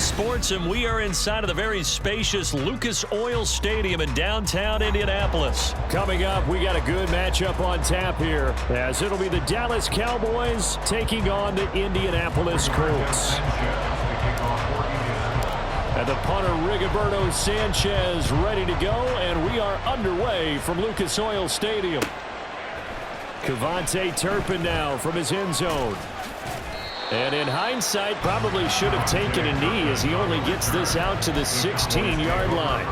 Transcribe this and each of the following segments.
Sports, and we are inside of the very spacious Lucas Oil Stadium in downtown Indianapolis. Coming up, we got a good matchup on tap here, as it'll be the Dallas Cowboys taking on the Indianapolis Colts. And the punter, Rigoberto Sanchez, ready to go, and we are underway from Lucas Oil Stadium. KaVontae Turpin now from his end zone. And in hindsight, probably should have taken a knee as he only gets this out to the 16-yard line.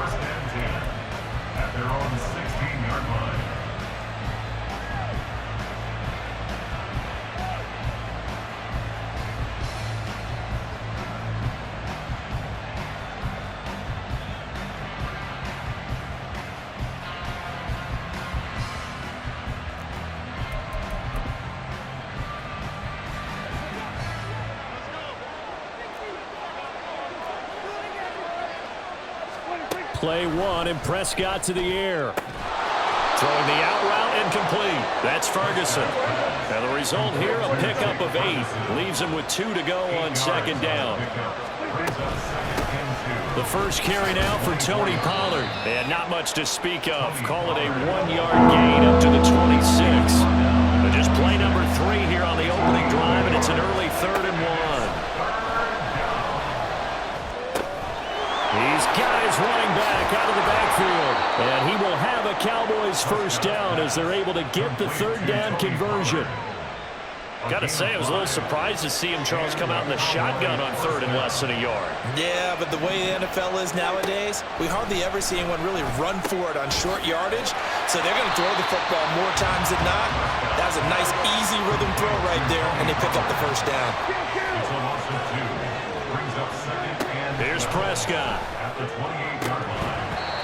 Play one, and Prescott to the air. Throwing the out route, incomplete. That's Ferguson. And the result here, a pickup of 8. Leaves him with 2 to go on second down. The first carry now for Tony Pollard. And not much to speak of. Call it a 1-yard gain up to the 26. But just play number 3 here on the opening drive, and it's an early 3rd and 1. These guys running back out of the backfield. And he will have a Cowboys first down as they're able to get the 3rd down conversion. Got to say, I was a little surprised to see him, Charles, come out in the shotgun on 3rd and less than a yard. Yeah, but the way the NFL is nowadays, we hardly ever see anyone really run for it on short yardage. So they're going to throw the football more times than not. That was a nice, easy rhythm throw right there, and they pick up the first down. Here's Prescott.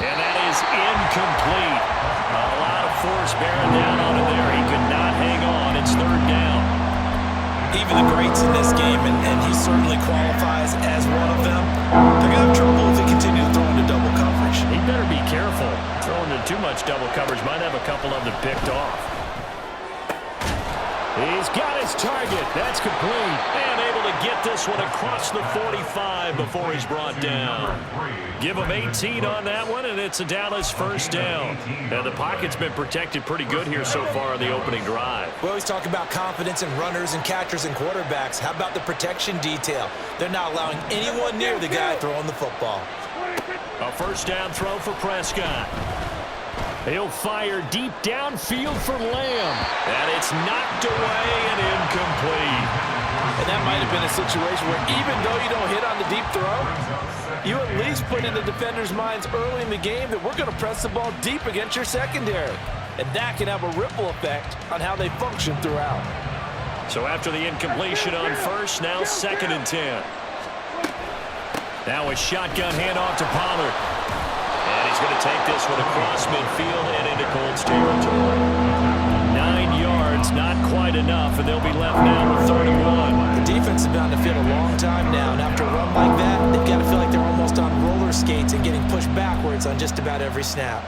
And that is incomplete. A lot of force bearing down on him there. He could not hang on. It's 3rd down. Even the greats in this game, and he certainly qualifies as one of them, they're going to have trouble if they continue to throw into double coverage. He better be careful. Throwing into too much double coverage might have a couple of them picked off. He's got his target. That's complete. And able to get this one across the 45 before he's brought down. Give him 18 on that one, and it's a Dallas first down. And the pocket's been protected pretty good here so far on the opening drive. We always talk about confidence in runners and catchers and quarterbacks. How about the protection detail? They're not allowing anyone near the guy throwing the football. A first down throw for Prescott. He'll fire deep downfield for Lamb. And it's knocked away and incomplete. And that might have been a situation where even though you don't hit on the deep throw, you at least put in the defenders' minds early in the game that we're going to press the ball deep against your secondary. And that can have a ripple effect on how they function throughout. So after the incompletion on first, now 2nd and 10. Now a shotgun handoff to Pollard. And he's going to take this one across midfield and into Colts territory. 9 yards, not quite enough, and they'll be left now with 3rd and 1. The defense has been on the field a long time now, and after a run like that, they've got to feel like they're almost on roller skates and getting pushed backwards on just about every snap.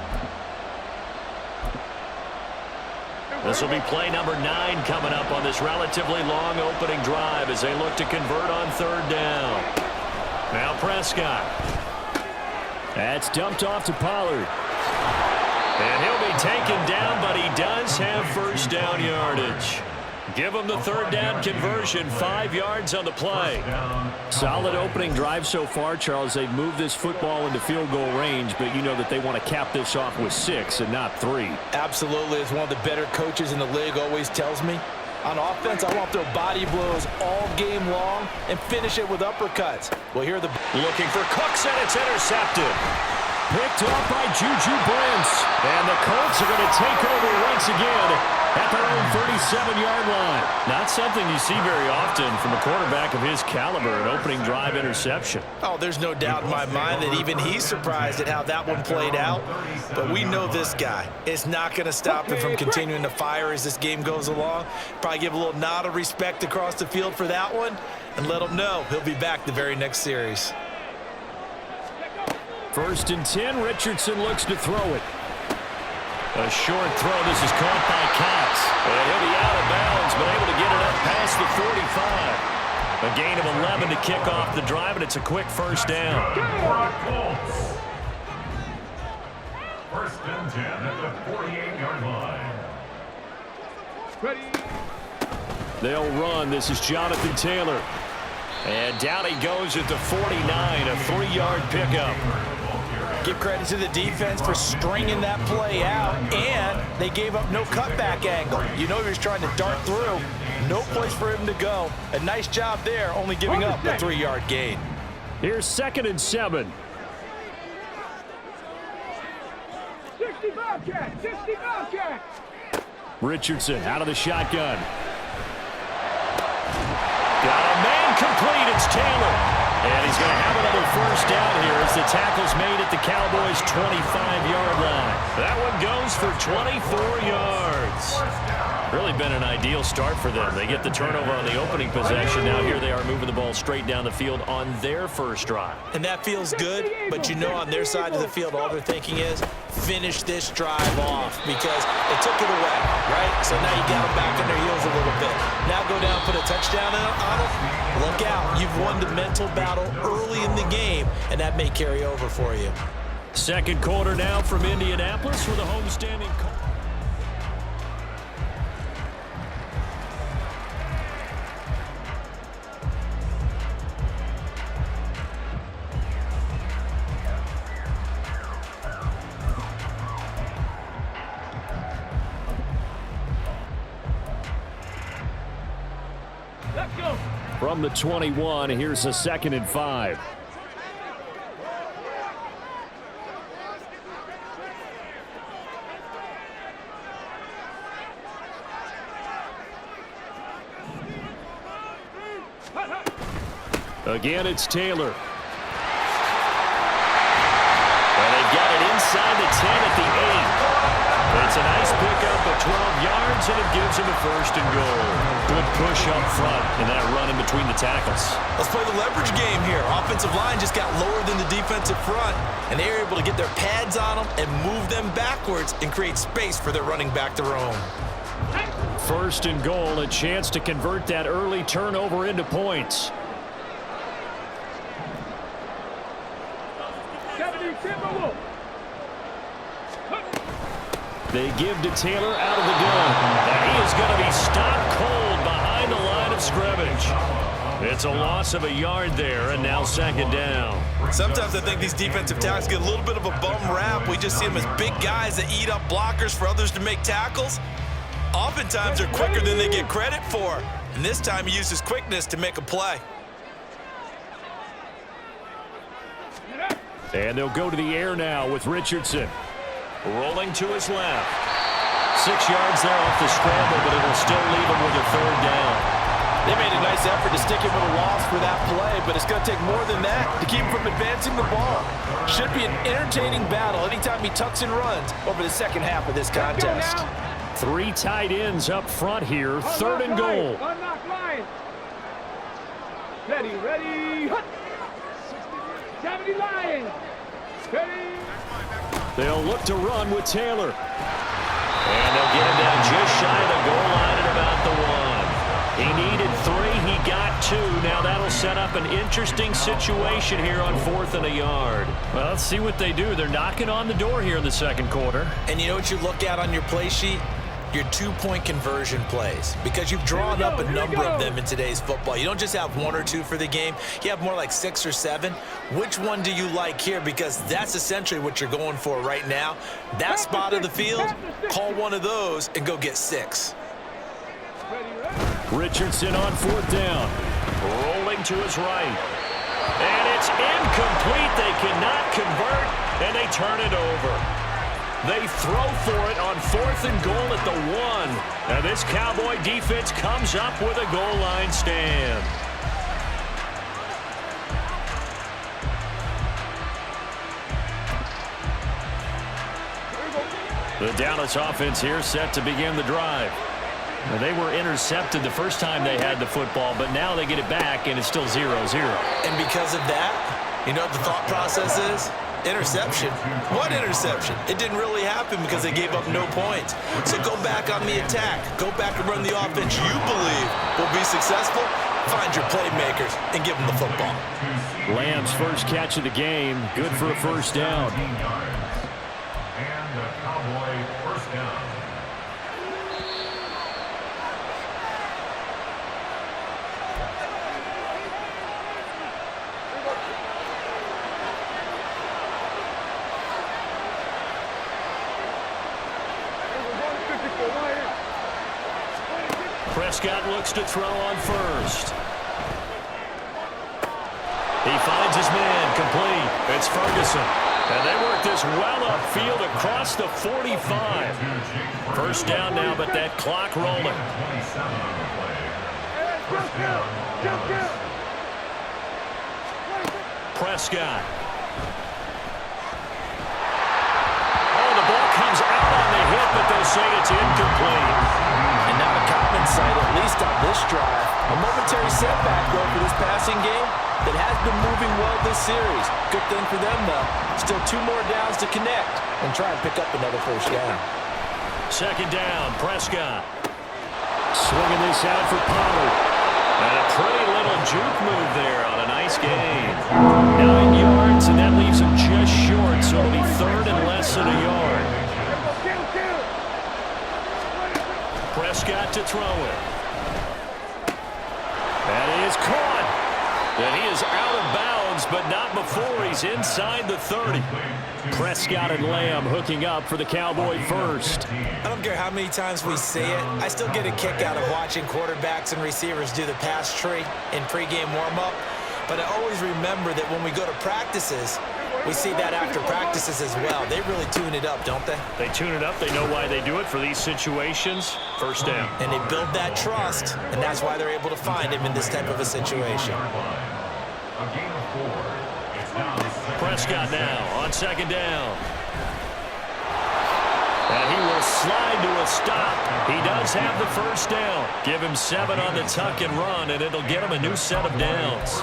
This will be play number 9 coming up on this relatively long opening drive as they look to convert on 3rd down. Now Prescott. That's dumped off to Pollard. And he'll be taken down, but he does have first down yardage. Give him the 3rd down conversion, 5 yards on the play. Solid opening drive so far, Charles. They've moved this football into field goal range, but you know that they want to cap this off with 6 and not 3. Absolutely. As one of the better coaches in the league always tells me, on offense, I want to throw body blows all game long and finish it with uppercuts. Well, here are the... Looking for Cooks, and it's intercepted. Picked off by Juju Brents. And the Colts are going to take over once again at their own 37-yard line. Not something you see very often from a quarterback of his caliber, an opening drive interception. Oh, there's no doubt in my mind that even he's surprised at how that one played out. But we know this guy is not going to stop him from continuing to fire as this game goes along. Probably give a little nod of respect across the field for that one and let him know he'll be back the very next series. 1st and 10, Richardson looks to throw it. A short throw. This is caught by Cox. And he'll be out of bounds, but able to get it up past the 45. A gain of 11 to kick off the drive, and it's a quick first down. First and 10 at the 48-yard line. They'll run. This is Jonathan Taylor. And down he goes at the 49, a 3-yard pickup. Give credit to the defense for stringing that play out, and they gave up no cutback angle. You know he was trying to dart through. No place for him to go. A nice job there, only giving up a 3-yard gain. Here's 2nd and 7. 65 catch, 65 catch. Richardson out of the shotgun. Got a man complete. It's Taylor. And he's going to have another first down here as the tackle's made at the Cowboys' 25-yard line. That one goes for 24 yards. Really been an ideal start for them. They get the turnover on the opening possession. Now here they are moving the ball straight down the field on their first drive. And that feels good, but you know on their side of the field all they're thinking is finish this drive off because they took it away, right? So now you got them back on their heels a little bit. Now go down, put a touchdown on them. Look out. You've won the mental battle early in the game, and that may carry over for you. Second quarter now from Indianapolis for the homestanding Colts. From the 21, here's a 2nd and 5. Again, it's Taylor. And they've got it inside the 10 at the 8. It's a nice pickup of 12 yards, and it gives him a 1st and goal. Good push up front, and that run in between the tackles. Let's play the leverage game here. Offensive line just got lower than the defensive front, and they were able to get their pads on them and move them backwards and create space for their running back to roam. 1st and goal, a chance to convert that early turnover into points. 70 Timberwolves. They give to Taylor out of the gun. And he is going to be stopped cold behind the line of scrimmage. It's a loss of a yard there, and now 2nd down. Sometimes I think these defensive tackles get a little bit of a bum rap. We just see them as big guys that eat up blockers for others to make tackles. Oftentimes they're quicker than they get credit for. And this time he uses quickness to make a play. And they'll go to the air now with Richardson. Rolling to his left. 6 yards there off the scramble, but it'll still leave him with a 3rd down. They made a nice effort to stick him with a loss for that play, but it's going to take more than that to keep him from advancing the ball. Should be an entertaining battle anytime he tucks and runs over the second half of this contest. 3 tight ends up front here. 3rd and goal. Unlock line. Ready. 70 Lions. Ready. They'll look to run with Taylor. And they'll get him down just shy of the goal line at about the 1. He needed 3. He got 2. Now that'll set up an interesting situation here on 4th and a yard. Well, let's see what they do. They're knocking on the door here in the second quarter. And you know what you look at on your play sheet? Your 2-point conversion plays, because you've drawn up a number of them in today's football. You don't just have 1 or 2 for the game. You have more like 6 or 7. Which one do you like here? Because that's essentially what you're going for right now. That spot of the field, call one of those and go get 6. Richardson on 4th down. Rolling to his right. And it's incomplete. They cannot convert, and they turn it over. They throw for it on 4th and goal at the 1. And this Cowboy defense comes up with a goal line stand. The Dallas offense here set to begin the drive. Now, they were intercepted the first time they had the football, but now they get it back, and it's still 0-0. And because of that, you know what the thought process is? Interception. What interception? It didn't really happen because they gave up no points. So go back on the attack. Go back and run the offense you believe will be successful, find your playmakers and give them the football. Lamb's first catch of the game, good for a first down. 15 yards. And the Cowboy first down. Prescott looks to throw on first. He finds his man, complete. It's Ferguson. And they work this well upfield across the 45. First down now, but that clock rolling. 27 on the play. First down. Prescott. Oh, the ball comes out on the hit, but they'll say it's incomplete. And not a common sight, at least on this drive. A momentary setback, though, for this passing game that has been moving well this series. Good thing for them, though. Still 2 more downs to connect and try and pick up another first down. Second down, Prescott. Swinging this out for Pollard. And a pretty little juke move there on a nice gain. 9 yards, and that leaves him just short, so it'll be third and less than a yard. Prescott to throw it. And he is caught. And he is out of bounds, but not before he's inside the 30. Prescott and Lamb hooking up for the Cowboy first. I don't care how many times we see it. I still get a kick out of watching quarterbacks and receivers do the pass tree in pregame warm-up. But I always remember that when we go to practices, we see that after practices as well. They really tune it up, don't they? They tune it up. They know why they do it for these situations. First down. And they build that trust, and that's why they're able to find him in this type of a situation. A gain of 4. It's now Prescott now on second down. And he will slide to a stop. He does have the first down. Give him 7 on the tuck and run, and it'll get him a new set of downs.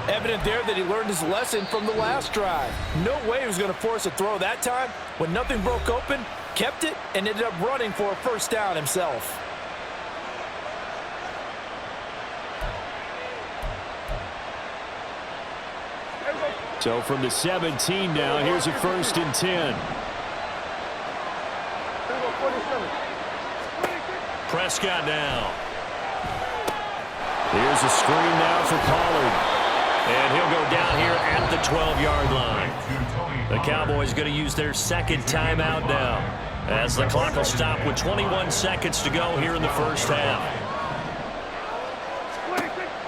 Evident there that he learned his lesson from the last drive. No way he was going to force a throw that time. When nothing broke open, kept it, and ended up running for a first down himself. So from the 17 now, here's a first and 10. Prescott now. Here's a screen now for Pollard. And he'll go down here at the 12-yard line. The Cowboys going to use their second timeout now, as the clock will stop with 21 seconds to go here in the first half.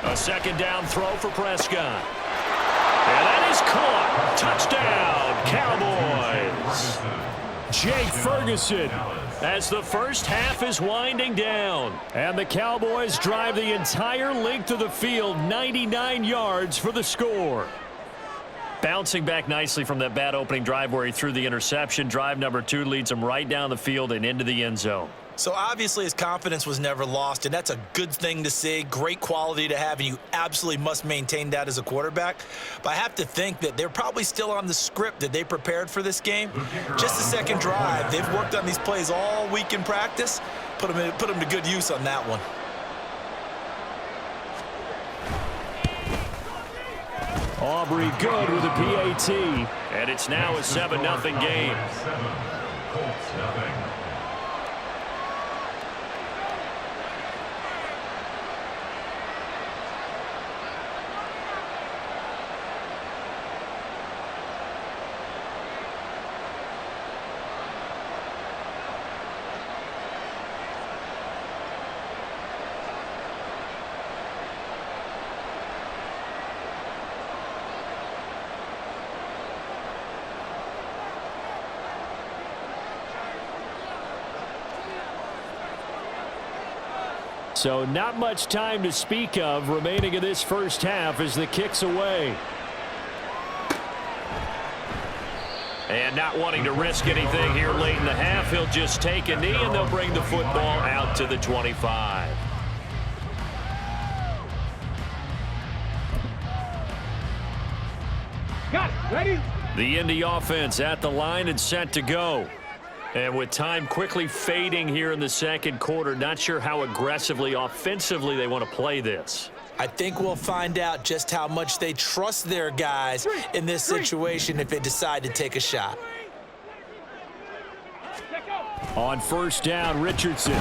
A second down throw for Prescott. And that is caught. Touchdown, Cowboys. Jake Ferguson, as the first half is winding down. And the Cowboys drive the entire length of the field, 99 yards for the score. Bouncing back nicely from that bad opening drive where he threw the interception. Drive number 2 leads him right down the field and into the end zone. So obviously his confidence was never lost, and that's a good thing to see, great quality to have, and you absolutely must maintain that as a quarterback. But I have to think that they're probably still on the script that they prepared for this game. Just the second drive, they've worked on these plays all week in practice. Put them to good use on that one. Aubrey good with a PAT. And it's now a 7-0 game. 7. Colts nothing. So not much time to speak of remaining in this first half as the kick's away. And not wanting to risk anything here late in the half, he'll just take a knee and they'll bring the football out to the 25. Got it. Ready? The Indy offense at the line and set to go. And with time quickly fading here in the second quarter, not sure how aggressively, offensively they want to play this. I think we'll find out just how much they trust their guys in this situation if they decide to take a shot. On first down, Richardson.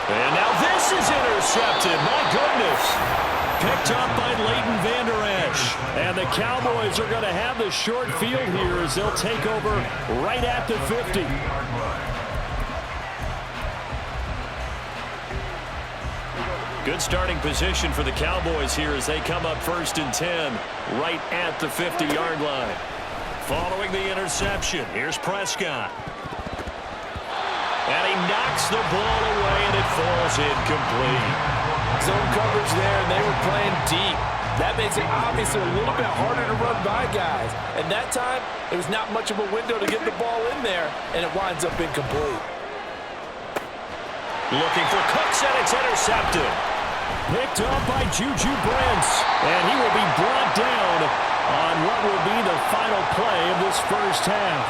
And now this is intercepted. My goodness. Picked up by Leighton Vander Esch. And the Cowboys are going to have the short field here as they'll take over right at the 50. Good starting position for the Cowboys here as they come up 1st and 10 right at the 50-yard line. Following the interception, here's Prescott. And he knocks the ball away, and it falls incomplete. Zone coverage there, and they were playing deep. That makes it obviously a little bit harder to run by guys. And that time, it was not much of a window to get the ball in there, and it winds up incomplete. Looking for Cooks, and it's intercepted. Picked up by Juju Brents, and he will be brought down on what will be the final play of this first half.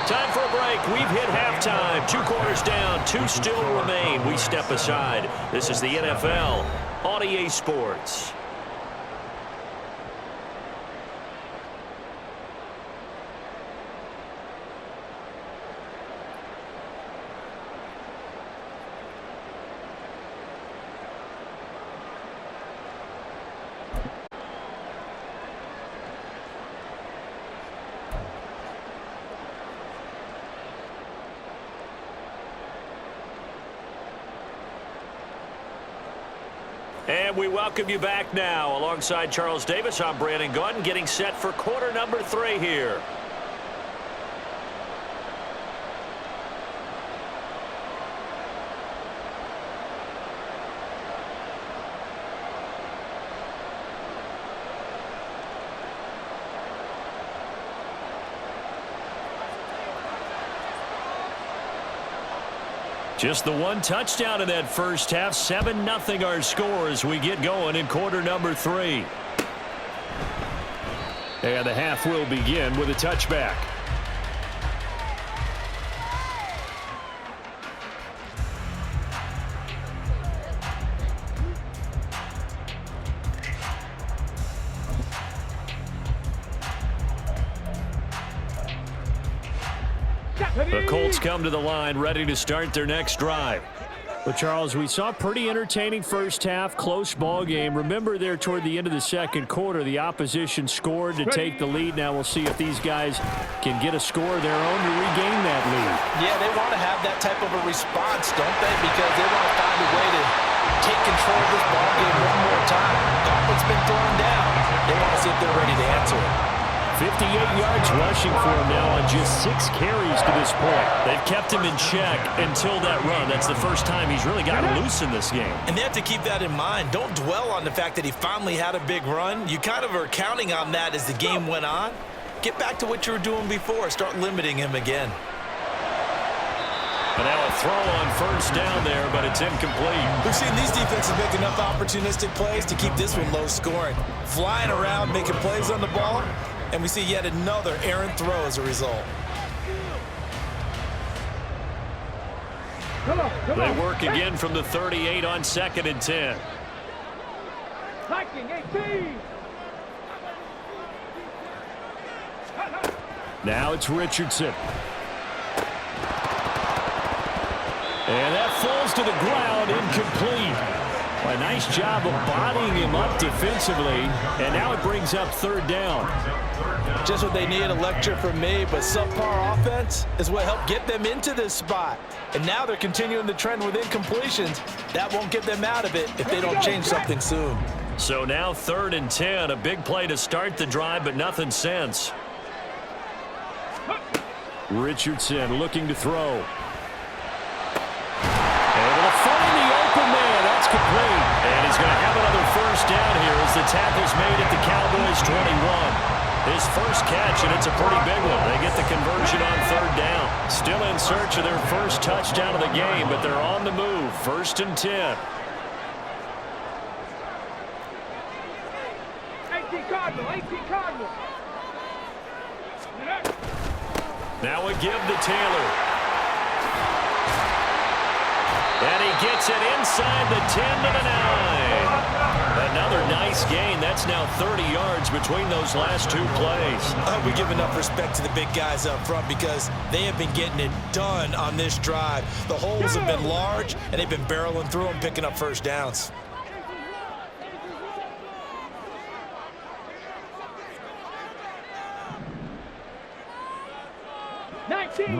Time for a break. We've hit halftime. 2 quarters down, 2 still remain. We step aside. This is the NFL on EA Sports. And we welcome you back now. Alongside Charles Davis, I'm Brandon Gaudin, getting set for quarter number 3 here. Just the 1 touchdown in that first half. 7-0 our score as we get going in quarter number 3. And the half will begin with a touchback. The Colts come to the line, ready to start their next drive. Well, Charles, we saw a pretty entertaining first half, close ball game. Remember there toward the end of the second quarter, the opposition scored to take the lead. Now we'll see if these guys can get a score of their own to regain that lead. Yeah, they want to have that type of a response, don't they? Because they want to find a way to take control of this ball game one more time. Gauntlet's been thrown down. They want to see if they're ready to answer it. 58 yards rushing for him now on just 6 carries to this point. They've kept him in check until that run. That's the first time he's really gotten loose in this game. And they have to keep that in mind. Don't dwell on the fact that he finally had a big run. You kind of are counting on that as the game went on. Get back to what you were doing before. Start limiting him again. And now a throw on first down there, but it's incomplete. We've seen these defenses make enough opportunistic plays to keep this one low scoring. Flying around, making plays on the ball. And we see yet another errant throw as a result. They work again from the 38 on 2nd and 10. Hiking 18. Now it's Richardson. And that falls to the ground, incomplete. A nice job of bodying him up defensively, and now it brings up 3rd down. Just what they need, a lecture from me, but subpar offense is what helped get them into this spot. And now they're continuing the trend with incompletions. That won't get them out of it if they don't change something soon. So now 3rd and 10, a big play to start the drive, but nothing since. Richardson looking to throw. Able to find the open man. That's complete. And he's going to have another first down here as the tackle's made at the Cowboys 21. His first catch, and it's a pretty big one. They get the conversion on 3rd down. Still in search of their first touchdown of the game, but they're on the move. 1st and 10. 18 Cardinal, 18 Cardinal. Now a give to Taylor. And he gets it inside the 10 to the 9. Another nice gain. That's now 30 yards between those last two plays. I hope we give enough respect to the big guys up front because they have been getting it done on this drive. The holes have been large, and they've been barreling through them, picking up first downs.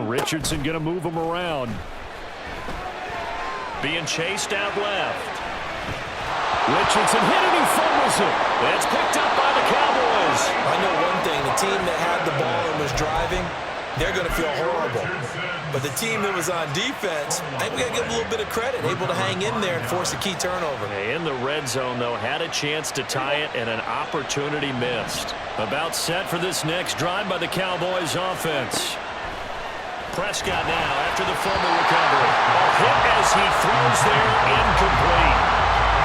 Richardson going to move him around. Being chased out left. Richardson hit it, he fumbles it. It's picked up by the Cowboys. I know one thing, the team that had the ball and was driving, they're going to feel horrible. But the team that was on defense, I think we got to give them a little bit of credit, able to hang in there and force a key turnover. In the red zone, though, had a chance to tie it and an opportunity missed. About set for this next drive by the Cowboys offense. Prescott now after the fumble recovery. A hit as he throws there, incomplete.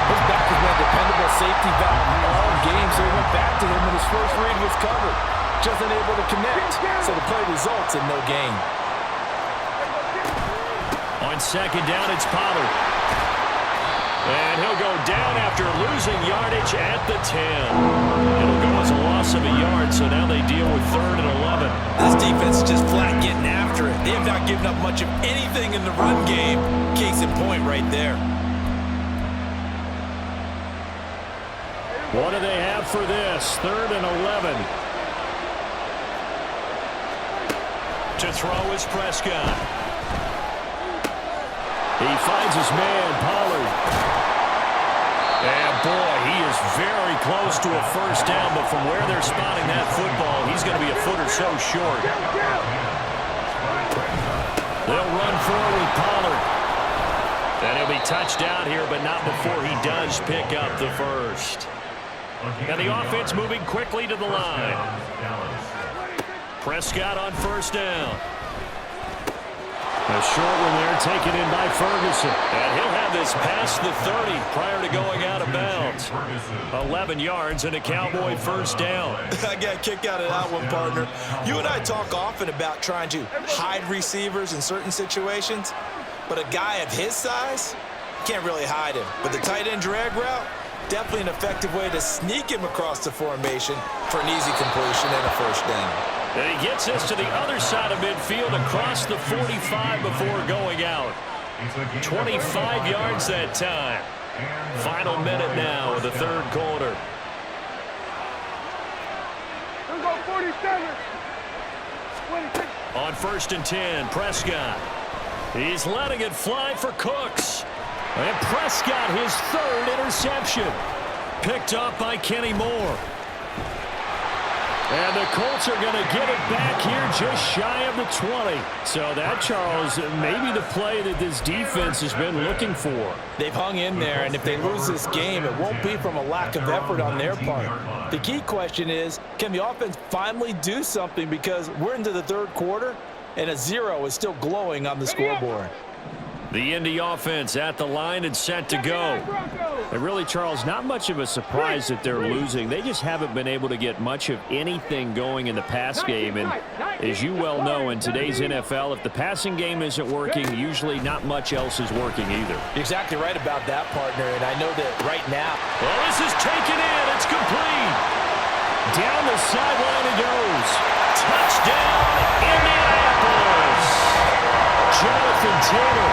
His back has been a dependable safety valve in all games, so he went back to him when his first read was covered. Just unable to connect, so the play results in no gain. On second down, it's Pollard. And he'll go down after losing yardage at the 10. It'll go as a loss of a yard, so now they deal with 3rd and 11. This defense is just flat getting after it. They have not given up much of anything in the run game. Case in point right there. What do they have for this? 3rd and 11. To throw is Prescott. He finds his man, Pollard. And boy, he is very close to a first down, but from where they're spotting that football, he's going to be a foot or so short. They'll run forward with Pollard. And he'll be touched out here, but not before he does pick up the first. And the offense moving quickly to the line. Prescott on first down. A short one there taken in by Ferguson. And he'll have this past the 30 prior to going out of bounds. 11 yards and a Cowboy first down. I got a kick out of that one, partner. You and I talk often about trying to hide receivers in certain situations, but a guy of his size, can't really hide him. But the tight end drag route, definitely an effective way to sneak him across the formation for an easy completion and a first down. And he gets this to the other side of midfield across the 45 before going out. 25 yards that time. Final minute now of the third quarter. Let's go 47. 26. On 1st and 10, Prescott. He's letting it fly for Cooks. And Prescott, his 3rd interception. Picked up by Kenny Moore. And the Colts are going to get it back here just shy of the 20. So that, Charles, maybe the play that this defense has been looking for. They've hung in there, and if they lose this game, it won't be from a lack of effort on their part. The key question is, can the offense finally do something, because we're into the 3rd quarter, and a 0 is still glowing on the scoreboard. The Indy offense at the line and set to go. And really, Charles, not much of a surprise that they're losing. They just haven't been able to get much of anything going in the pass game. And as you well know, in today's NFL, if the passing game isn't working, usually not much else is working either. You're exactly right about that, partner, and I know that right now. Well, this is taken in. It's complete. Down the sideline it goes. Touchdown, Indianapolis. Jonathan Taylor.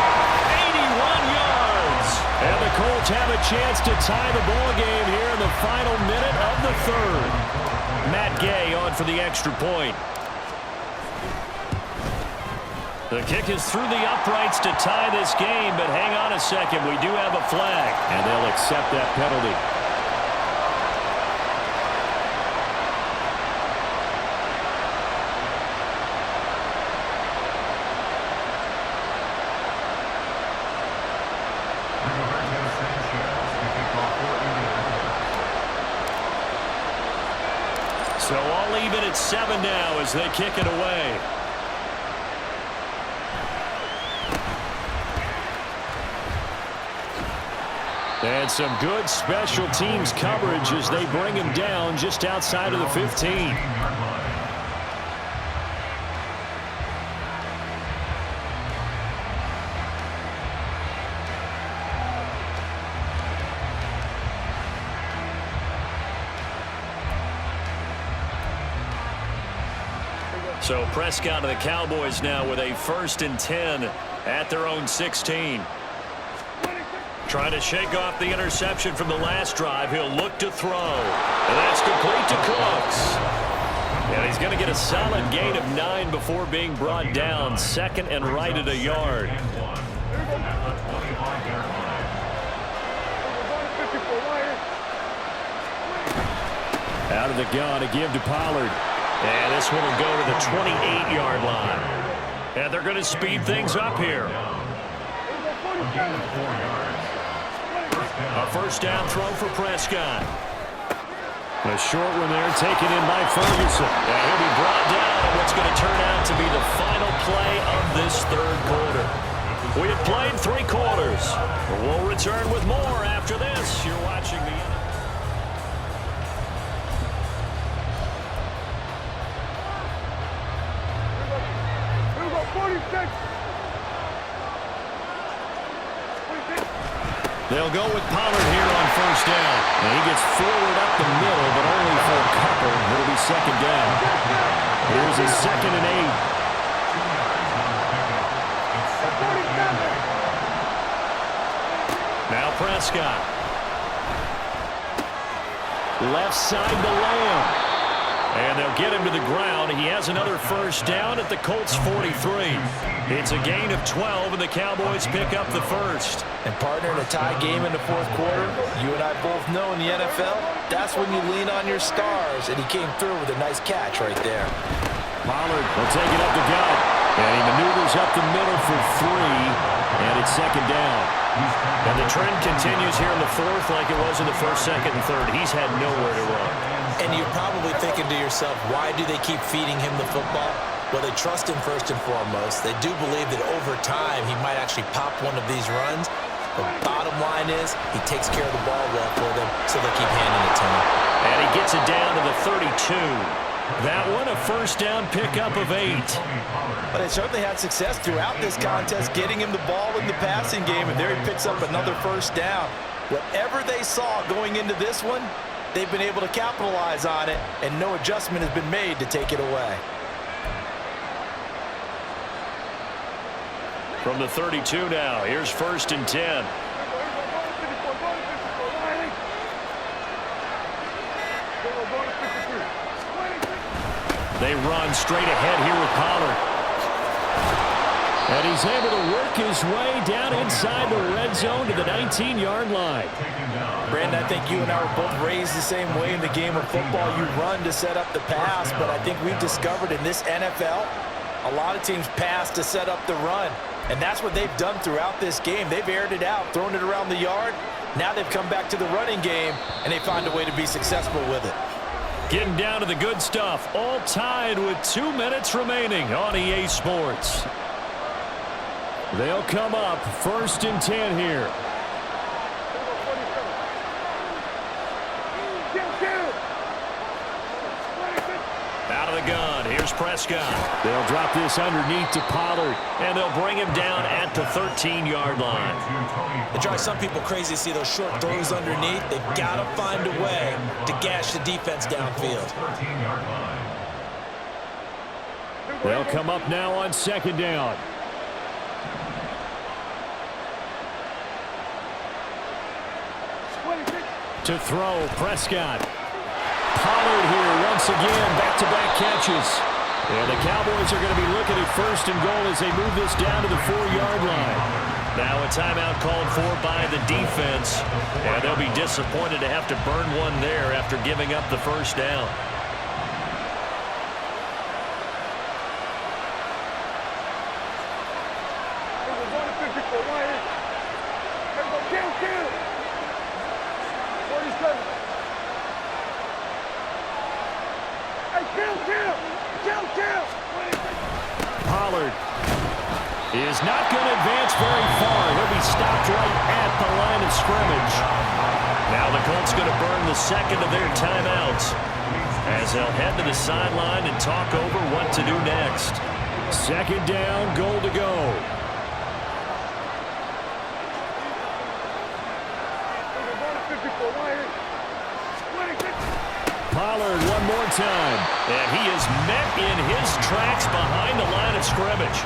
81 yards. And the Colts have a chance to tie the ball game here in the final minute of the 3rd. Matt Gay on for the extra point. The kick is through the uprights to tie this game, but hang on a second. We do have a flag. And they'll accept that penalty. So all even at 7 now as they kick it away. And some good special teams coverage as they bring him down just outside of the 15. So Prescott and the Cowboys now with a 1st and 10 at their own 16. Trying to shake off the interception from the last drive. He'll look to throw. And that's complete to Cooks. And he's going to get a solid gain of 9 before being brought down. 2nd and right at a yard. Out of the gun to give to Pollard. And this one will go to the 28-yard line. And they're going to speed things up here. A 1st down throw for Prescott. A short one there taken in by Ferguson. And he'll be brought down in what's going to turn out to be the final play of this 3rd quarter. We have played 3 quarters. We'll return with more after this. You're watching the... They'll go with Pollard here on 1st down. And he gets forward up the middle, but only for a couple. It'll be 2nd down. Here's a 2nd and 8. Now Prescott. Left side to Lamb. And they'll get him to the ground. He has another 1st down at the Colts 43. It's a gain of 12, and the Cowboys pick up the 1st. And partner, in a tie game in the 4th quarter, you and I both know in the NFL, that's when you lean on your stars. And he came through with a nice catch right there. Pollard will take it up the gut. And he maneuvers up the middle for 3. And it's 2nd down. And the trend continues here in the 4th like it was in the 1st, 2nd, and 3rd. He's had nowhere to run. And you're probably thinking to yourself, why do they keep feeding him the football? Well, they trust him first and foremost. They do believe that over time he might actually pop one of these runs. The bottom line is he takes care of the ball well for them, so they keep handing it to him. And he gets it down to the 32. That one a 1st down pickup of 8. But they certainly had success throughout this contest, getting him the ball in the passing game, and there he picks up another 1st down. Whatever they saw going into this one, they've been able to capitalize on it, and no adjustment has been made to take it away. From the 32 now, here's 1st and 10. They run straight ahead here with Pollard. And he's able to work his way down inside the red zone to the 19-yard line. Brandon, I think you and I were both raised the same way in the game of football. You run to set up the pass, but I think we've discovered in this NFL, a lot of teams pass to set up the run. And that's what they've done throughout this game. They've aired it out, thrown it around the yard. Now they've come back to the running game, and they find a way to be successful with it. Getting down to the good stuff, all tied with 2 minutes remaining on EA Sports. They'll come up 1st and 10 here. Out of the gun, here's Prescott. They'll drop this underneath to Pollard. And they'll bring him down at the 13-yard line. It drives some people crazy to see those short throws underneath. They've got to find a way to gash the defense downfield. They'll come up now on 2nd down. To throw, Prescott. Pollard here once again, back-to-back catches. And the Cowboys are going to be looking at 1st and goal as they move this down to the 4-yard line. Now a timeout called for by the defense. And they'll be disappointed to have to burn one there after giving up the 1st down. Pollard is not going to advance very far. He'll be stopped right at the line of scrimmage. Now the Colts going to burn the 2nd of their timeouts as they'll head to the sideline and talk over what to do next. 2nd down, goal to go. Pollard one more time. And he is met in his tracks behind the line of scrimmage.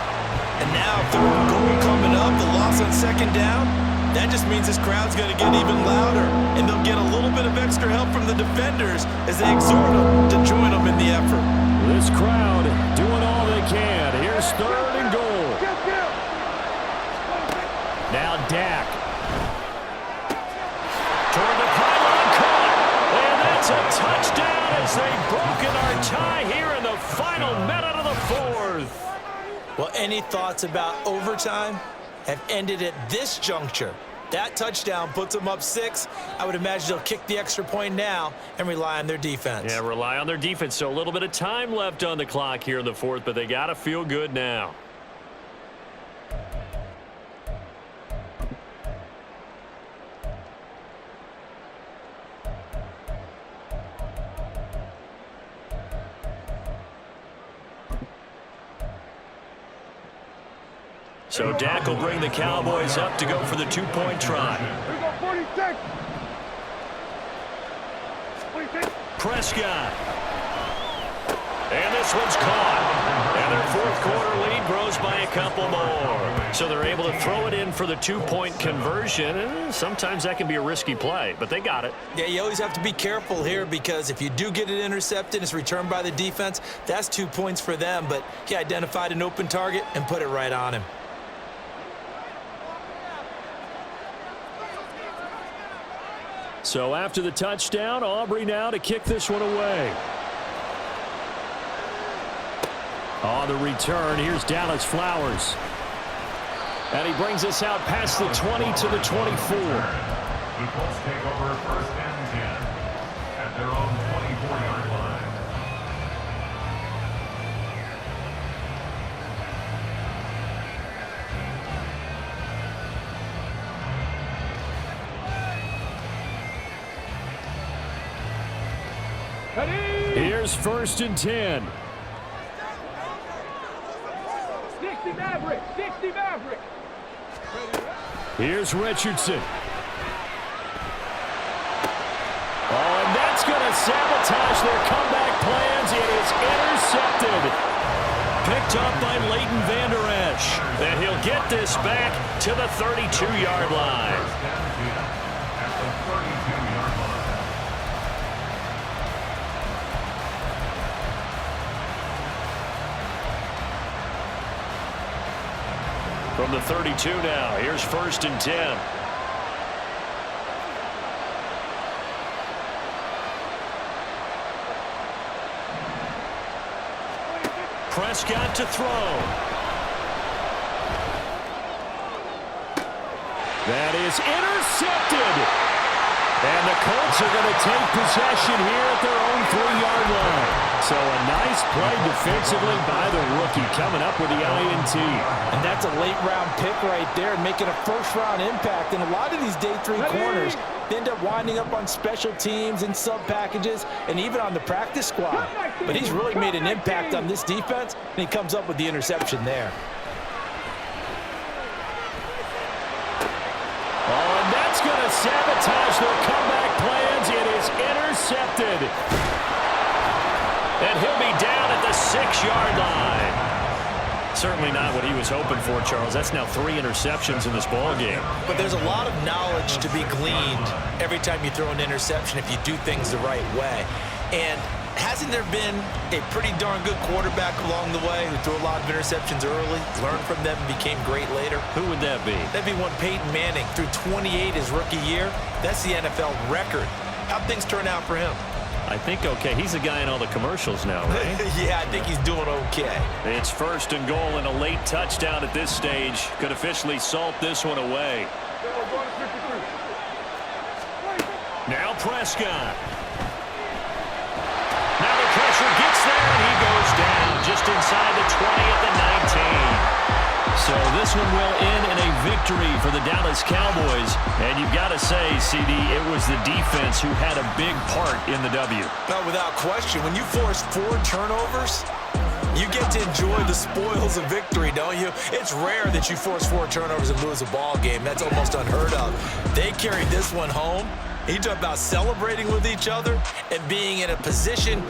And now, third and goal coming up, the loss on second down. That just means this crowd's going to get even louder, and they'll get a little bit of extra help from the defenders as they exhort them to join them in the effort. This crowd doing all they can. Here's third and goal. Now Dak. Toward the pylon, caught. And that's a touchdown as they've broken our tie here in the final minute of the fourth. Well, any thoughts about overtime have ended at this juncture. That touchdown puts them up 6. I would imagine they'll kick the extra point now and rely on their defense. Yeah, rely on their defense. So a little bit of time left on the clock here in the fourth, but they got to feel good now. So Dak will bring the Cowboys up to go for the 2-point try. Here we go, 46. 46. Prescott. And this one's caught. And their fourth quarter lead grows by a couple more. So they're able to throw it in for the 2-point conversion. And sometimes that can be a risky play, but they got it. Yeah, you always have to be careful here because if you do get it intercepted, it's returned by the defense. That's 2 points for them, but he identified an open target and put it right on him. So after the touchdown, Aubrey now to kick this one away. On the return, here's Dallas Flowers. And he brings us out past the 20 to the 24. The Colts take over first and 10 at their own 24-yard line. Here's first and 10. 60 Maverick. 60 Maverick. Here's Richardson. Oh, and that's going to sabotage their comeback plans. It is intercepted. Picked up by Leighton Vander Esch. And he'll get this back to the 32-yard line. At the 32-yard line. From the 32 now, here's first and 10. Prescott to throw. That is intercepted. And the Colts are going to take possession here at their own 3-yard line. So a nice play defensively by the rookie coming up with the INT. And that's a late-round pick right there, making a first-round impact. And a lot of these day 3 corners end up winding up on special teams and sub-packages and even on the practice squad. But he's really made an impact on this defense, and he comes up with the interception there. Oh, and that's going to sabotage their comeback plans. It is intercepted. And he'll be down at the 6-yard line. Certainly not what he was hoping for, Charles. That's now 3 interceptions in this ballgame. But there's a lot of knowledge to be gleaned every time you throw an interception if you do things the right way. And hasn't there been a pretty darn good quarterback along the way who threw a lot of interceptions early, learned from them, and became great later? Who would that be? That'd be one Peyton Manning threw 28 his rookie year. That's the NFL record. How'd things turn out for him? I think okay. He's the guy in all the commercials now, right? Yeah, I think he's doing okay. It's first and goal and a late touchdown at this stage. Could officially salt this one away. Now Prescott. Now the pressure gets there, and he goes down just inside the 20 at the 19. So this one will end in a victory for the Dallas Cowboys. And you've got to say, CD, it was the defense who had a big part in the W. No, without question. When you force 4 turnovers, You get to enjoy the spoils of victory, don't you? It's rare that you force 4 turnovers and lose a ball game. That's almost unheard of. They carried this one home. He talked about celebrating with each other and being in a position